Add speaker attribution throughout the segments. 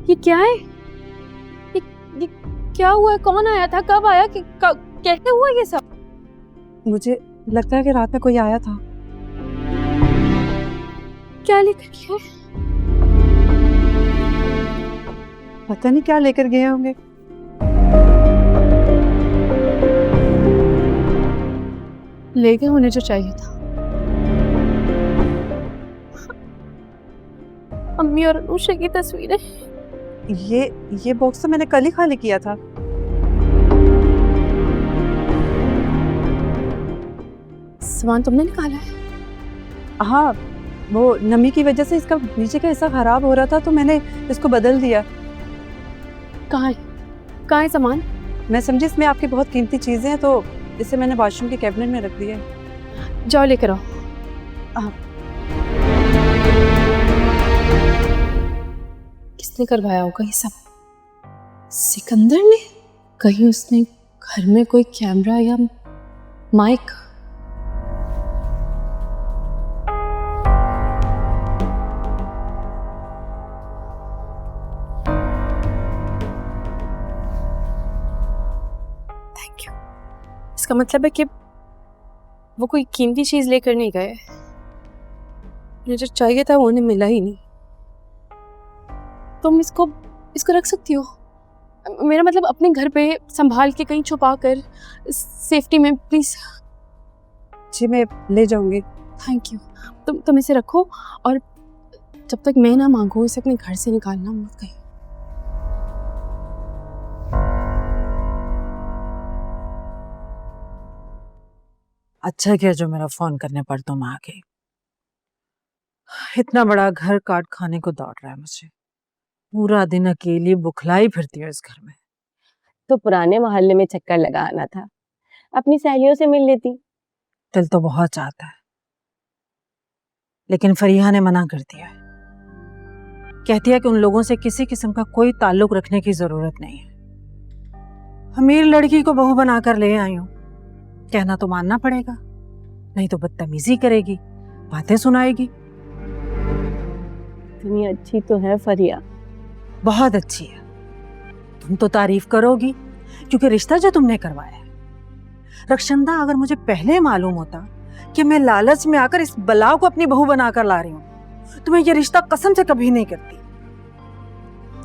Speaker 1: ये क्या है? ये क्या हुआ है? कौन आया था? कब आया? कैसे हुआ ये सब?
Speaker 2: मुझे लगता है कि रात में कोई आया था।
Speaker 1: क्या लेकर गया?
Speaker 2: पता नहीं क्या लेकर गए होंगे।
Speaker 1: ले गए होने जो चाहिए था। अम्मी और अनुषा की तस्वीरें।
Speaker 2: ये बॉक्स तो मैंने कल ही खाली किया था।
Speaker 1: सामान तुमने निकाला है?
Speaker 2: हाँ, वो नमी की वजह से इसका नीचे का हिस्सा खराब हो रहा था तो मैंने इसको बदल दिया।
Speaker 1: कहाँ है सामान?
Speaker 2: मैं समझी इसमें आपकी बहुत कीमती चीजें हैं तो इसे मैंने वॉशरूम के कैबिनेट में रख दिया है।
Speaker 1: जाओ लेकर आओ। किसने करवाया होगा ये सब? सिकंदर ने? कहीं उसने घर में कोई कैमरा या माइक? Thank you. इसका मतलब है कि वो कोई कीमती चीज लेकर नहीं गए। मुझे जो चाहिए था वो उन्हें मिला ही नहीं। तुम इसको रख सकती हो? मेरा मतलब अपने घर पे संभाल के कहीं छुपा कर सेफ्टी में, प्लीज।
Speaker 2: जी मैं ले जाऊंगी।
Speaker 1: Thank you. तुम इसे रखो और जब तक मैं ना मांगू इसे अपने घर से निकालना मत कहीं।
Speaker 3: अच्छा किया जो मेरा फोन करने पर तुम आ गई। इतना बड़ा घर काट खाने को दौड़ रहा है मुझे। पूरा दिन अकेली बुखलाई फिरती हूँ इस घर में।
Speaker 4: तो पुराने मोहल्ले में चक्कर लगा आना था, अपनी सहेलियों से मिल लेती।
Speaker 3: दिल तो बहुत चाहता है लेकिन फरीहा ने मना कर दिया है। कहती है कि उन लोगों से किसी किस्म का कोई ताल्लुक रखने की जरूरत नहीं है। अमीर लड़की को बहू बनाकर ले आई हूँ, कहना तो मानना पड़ेगा, नहीं तो बदतमीजी करेगी, बातें सुनाएगी।
Speaker 4: इतनी अच्छी तो है फरिया।
Speaker 3: बहुत अच्छी है। तुम तो तारीफ करोगी क्योंकि रिश्ता जो तुमने करवाया है। रक्षंदा, अगर मुझे पहले मालूम होता कि मैं लालच में आकर इस बला को अपनी बहू बनाकर ला रही हूँ तो मैं ये रिश्ता कसम से कभी नहीं करती।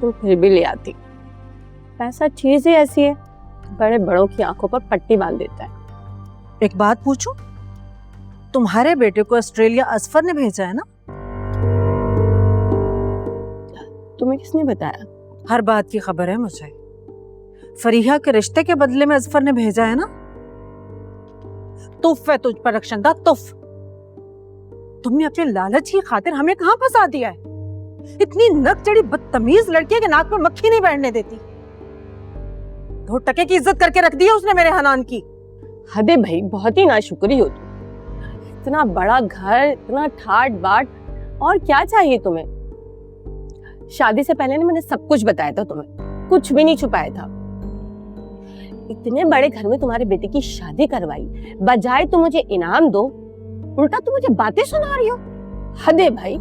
Speaker 4: तो फिर भी ले आती। पैसा चीज ही ऐसी है, बड़े बड़ों की आंखों पर पट्टी बांध देता है।
Speaker 3: एक बात पूछूं, तुम्हारे बेटे को ऑस्ट्रेलिया असफर ने भेजा है ना?
Speaker 4: तुम्हें किसने बताया?
Speaker 3: हर बात की खबर है मुझे। फरीहा के रिश्ते के बदले में असफर ने भेजा है ना? तुफ है तुझ पर रक्षंदा, तुफ। तुमने अपने लालच की खातिर हमें कहां फंसा दिया है। इतनी नक चढ़ी बदतमीज लड़की के नाक पर मक्खी नहीं बैठने देती। 2 टके की इज्जत करके रख दी है उसने मेरे हनान की।
Speaker 4: हदे भाई, बहुत ही नाशुक्री हो तुम। इतना बड़ा घर, इतना ठाट बाट, और क्या चाहिए तुम्हें? शादी से पहले ने मैंने सब कुछ बताया था तुम्हें, कुछ भी नहीं छुपाया था। इतने बड़े घर में तुम्हारे बेटे की शादी करवाई, बजाय तुम मुझे इनाम दो उल्टा तुम मुझे बातें सुना रही हो। हदे भाई,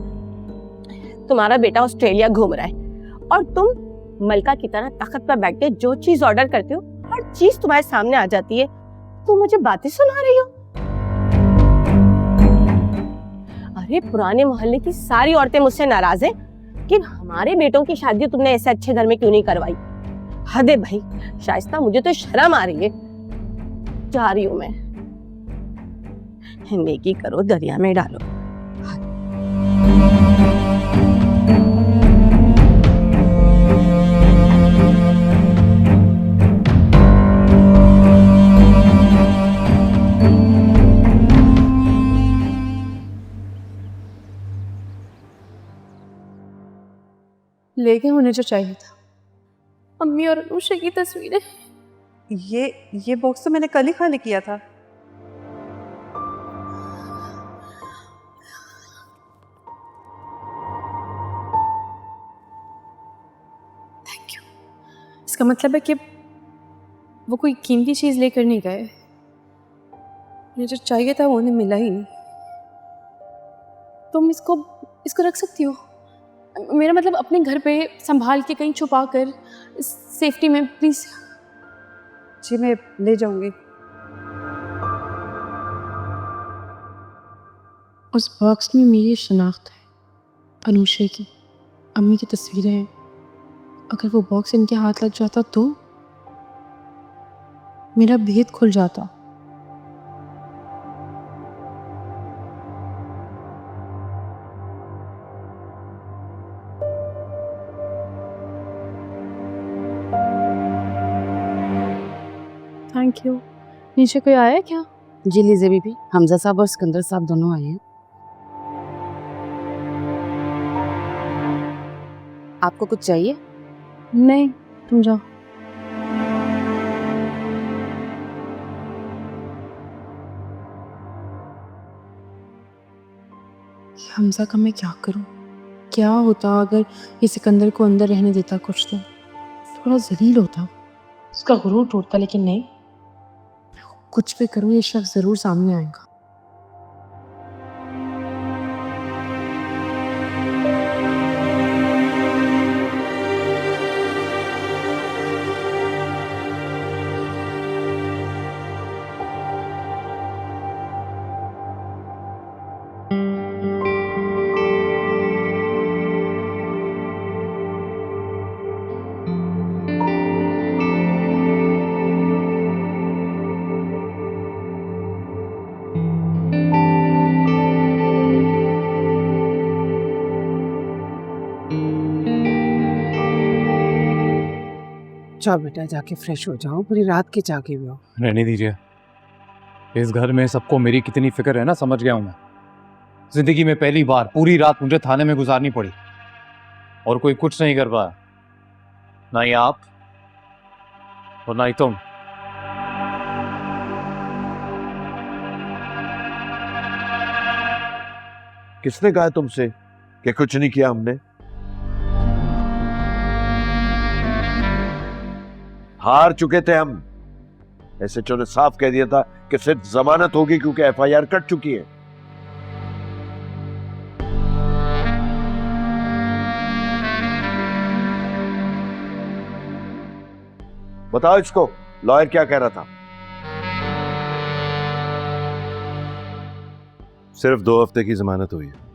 Speaker 4: तुम्हारा बेटा ऑस्ट्रेलिया घूम रहा है और तुम मलका की तरह तख्त पर बैठ के जो चीज ऑर्डर करते हो हर चीज तुम्हारे सामने आ जाती है। तुम मुझे बातें सुना रही हो। अरे पुराने मोहल्ले की सारी औरतें मुझसे नाराज हैं कि हमारे बेटों की शादी तुमने ऐसे अच्छे घर में क्यों नहीं करवाई। हदे भाई शाइस्ता, मुझे तो शर्म आ रही है। जा रही हूं मैं। नेकी करो दरिया में डालो।
Speaker 1: ले गए होने जो चाहिए था। अम्मी और अनुषा की तस्वीरें।
Speaker 2: ये बॉक्स तो मैंने कल ही खाली किया था।
Speaker 1: Thank you. इसका मतलब है कि वो कोई कीमती चीज लेकर नहीं गए। मुझे जो चाहिए था वो उन्हें मिला ही नहीं। तुम इसको रख सकती हो? मेरा मतलब अपने घर पे संभाल के कहीं छुपा कर सेफ्टी में प्लीज।
Speaker 2: जी मैं ले जाऊंगी।
Speaker 1: उस बॉक्स में मेरी शनाख्त है, अनुषा की, अम्मी की तस्वीरें हैं। अगर वो बॉक्स इनके हाथ लग जाता तो मेरा भेद खुल जाता। Thank you. नीचे कोई आया है क्या?
Speaker 5: जी लीजिए बीबी, हमजा साहब और सिकंदर साहब दोनों आए हैं। आपको कुछ चाहिए?
Speaker 1: नहीं, तुम जाओ। हमजा का मैं क्या करूं? क्या होता अगर ये सिकंदर को अंदर रहने देता कुछ तो? थोड़ा जलील होता, उसका गुरूर टूटता, लेकिन नहीं, कुछ भी करूं ये शख्स जरूर सामने आएगा।
Speaker 6: जाओ बेटा, जाके फ्रेश हो जाओ, पूरी रात के जागे हुए हो।
Speaker 7: रहने दीजिए। इस घर में सबको मेरी कितनी फिक्र है ना, समझ गया हूं मैं। जिंदगी में पहली बार पूरी रात मुझे थाने में गुजारनी पड़ी और कोई कुछ नहीं कर पाया, ना ही आप और ना ही तुम।
Speaker 8: किसने कहा तुमसे कि कुछ नहीं किया हमने? हार चुके थे हम। एसएचओ ने साफ कह दिया था कि सिर्फ जमानत होगी क्योंकि एफआईआर कट चुकी है। बताओ इसको, लॉयर क्या कह रहा था?
Speaker 9: सिर्फ 2 हफ्ते की जमानत हुई है।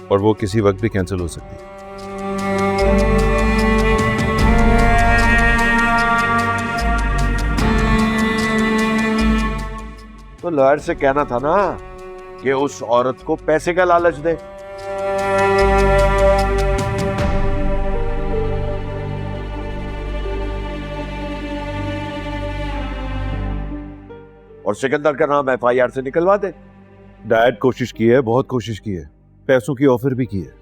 Speaker 9: और वो किसी वक्त भी कैंसिल हो सकती है।
Speaker 8: तो लॉयर से कहना था ना कि उस औरत को पैसे का लालच दे। और सिकंदर का नाम एफआईआर से निकलवा दे।
Speaker 9: डैड कोशिश की है, बहुत कोशिश की है, पैसों की ऑफर भी की है,